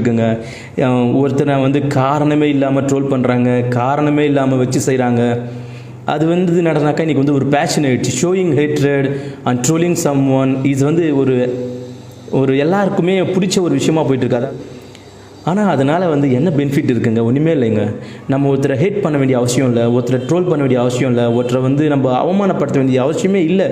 இருக்குங்க. ஒருத்தரை வந்து காரணமே இல்லாமல் ட்ரோல் பண்ணுறாங்க, காரணமே இல்லாமல் வச்சு செய்கிறாங்க. அது வந்து நடந்தாக்கா இன்றைக்கி வந்து ஒரு பேஷன் ஆகிடுச்சு. Showing hatred and trolling someone இது வந்து ஒரு எல்லாருக்குமே பிடிச்ச ஒரு விஷயமா போயிட்டுருக்காரு. ஆனால் அதனால் வந்து என்ன பெனிஃபிட் இருக்குங்க? ஒன்றுமே இல்லைங்க. நம்ம ஒருத்தரை ஹேட் பண்ண வேண்டிய அவசியம் இல்லை, ஒருத்தரை ட்ரோல் பண்ண வேண்டிய அவசியம் இல்லை, ஒருத்தரை வந்து நம்ம அவமானப்படுத்த வேண்டிய அவசியமே இல்லை.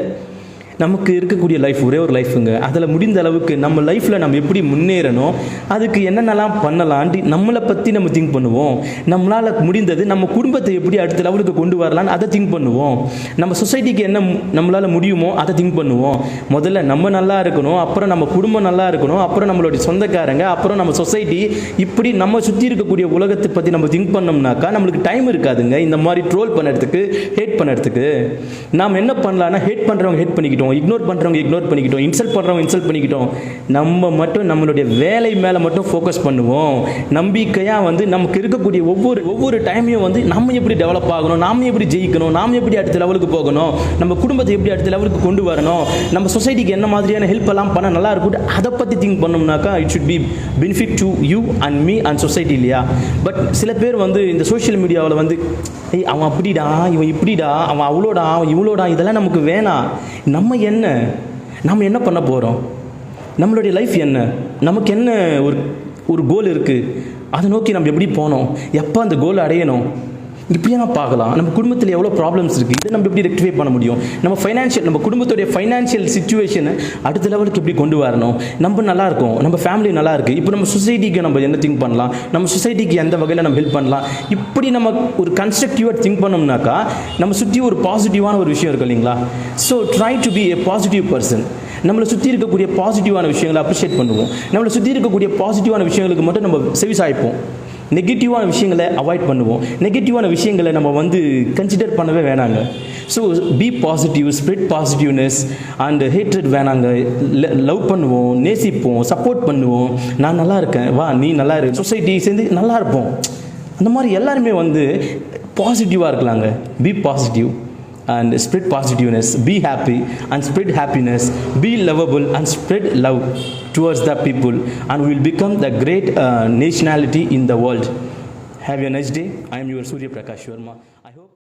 நமக்கு இருக்கக்கூடிய லைஃப் ஒரே ஒரு லைஃபுங்க. அதில் முடிந்த அளவுக்கு நம்ம லைஃப்பில் நம்ம எப்படி முன்னேறணும், அதுக்கு என்னென்னலாம் பண்ணலான்ட்டு நம்மளை பற்றி நம்ம திங்க் பண்ணுவோம். நம்மளால் முடிந்தது நம்ம குடும்பத்தை எப்படி அடுத்த லெவலுக்கு கொண்டு வரலான்னு அதை திங்க் பண்ணுவோம். நம்ம சொசைட்டிக்கு என்ன நம்மளால் முடியுமோ அதை திங்க் பண்ணுவோம். முதல்ல நம்ம நல்லா இருக்கணும், அப்புறம் நம்ம குடும்பம் நல்லா இருக்கணும், அப்புறம் நம்மளுடைய சொந்தக்காரங்க, அப்புறம் நம்ம சொசைட்டி, இப்படி நம்ம சுற்றி இருக்கக்கூடிய உலகத்தை பற்றி நம்ம திங்க் பண்ணோம்னாக்கா நம்மளுக்கு டைம் இருக்காதுங்க இந்த மாதிரி ட்ரோல் பண்ணுறதுக்கு, ஹேட் பண்ணுறதுக்கு. நாம் என்ன பண்ணலான்னா, ஹேட் பண்ணுறவங்க ஹேட் பண்ணிக்கிட்டோம், இக்னோர் பண்ணுறவங்க இக்னோர் பண்ணிக்கிட்டோம், இன்சல்ட் பண்ணுறவங்க இன்சல்ட் பண்ணிக்கிட்டோம். நம்ம மட்டும் நம்மளுடைய வேலை மேலே மட்டும் ஃபோக்கஸ் பண்ணுவோம். நம்பிக்கையாக வந்து நமக்கு இருக்கக்கூடிய ஒவ்வொரு டைமையும் வந்து நம்ம எப்படி டெவலப் ஆகணும், நாம் எப்படி ஜெயிக்கணும், நாம் எப்படி அடுத்த லெவலுக்கு போகணும், நம்ம குடும்பத்தை எப்படி அடுத்த லெவலுக்கு கொண்டு வரணும், நம்ம சொசைட்டிக்கு என்ன மாதிரியான ஹெல்ப் எல்லாம் பண்ண நல்லா இருக்கும், அதை பற்றி திங்க் பண்ணோம்னாக்கா it should be benefit to you and me and society இல்லையா? பட் சில பேர் வந்து இந்த சோஷியல் மீடியாவில் வந்து அவன் அப்படிடா, இவன் இப்படிடா, அவன் அவ்வளோடா, அவன் இவ்வளோடா, இதெல்லாம் நமக்கு வேணாம். நம்ம என்ன பண்ண போகிறோம்? நம்மளுடைய லைஃப் என்ன? நமக்கு என்ன ஒரு கோல் இருக்குது, அதை நோக்கி நம்ம எப்படி போனோம், எப்போ அந்த கோல் அடையணும், இப்படியே நான் பார்க்கலாம். நம்ம குடும்பத்தில் எவ்வளோ ப்ராப்ளம்ஸ் இருக்குது, இதை நம்ம எப்படி ரெக்டிஃபை பண்ண முடியும், நம்ம குடும்பத்துடைய ஃபைனான்ஷியல் சிச்சுவேஷனை அடுத்த லெவலுக்கு எப்படி கொண்டு வரணும், நம்ம நல்லா இருக்கும், நம்ம ஃபேமிலி நல்லா இருக்குது, இப்போ நம்ம சொசைட்டிக்கு நம்ம என்ன திங்க் பண்ணலாம், நம்ம சொசைட்டிக்கு எந்த வகையில் நம்ம ஹெல்ப் பண்ணலாம், இப்படி நம்ம ஒரு கன்ஸ்ட்ரக்டிவாக திங்க் பண்ணோம்னாக்கா நம்ம சுற்றி ஒரு பாசிட்டிவான ஒரு விஷயம் இருக்குது இல்லைங்களா? So try to be a positive person. நம்மளை சுற்றி இருக்கக்கூடிய பாசிட்டிவான விஷயங்களை அப்ரிஷியேட் பண்ணுவோம். நம்மளை சுற்றி இருக்கக்கூடிய பாசிட்டிவான விஷயங்களுக்கு மட்டும் நம்ம செவிசாய்ப்போம். நெகட்டிவான விஷயங்களை அவாய்ட் பண்ணுவோம். நெகட்டிவான விஷயங்களை நம்ம வந்து கன்சிடர் பண்ணவே வேணாங்க. So be positive, spread positiveness and hatred வேணாங்க. லவ் பண்ணுவோம், நேசிப்போம், சப்போர்ட் பண்ணுவோம். நான் நல்லா இருக்கேன், வா நீ நல்லா இருக்கு, சொசைட்டி சேர்ந்து நல்லா இருப்போம். அந்த மாதிரி எல்லாருமே வந்து பாசிட்டிவாக இருக்கலாங்க. Be positive and spread positiveness, be happy and spread happiness, be lovable and spread love towards the people, and we will become the great nationality in the world. Have a nice day. I am your Surya Prakash Verma.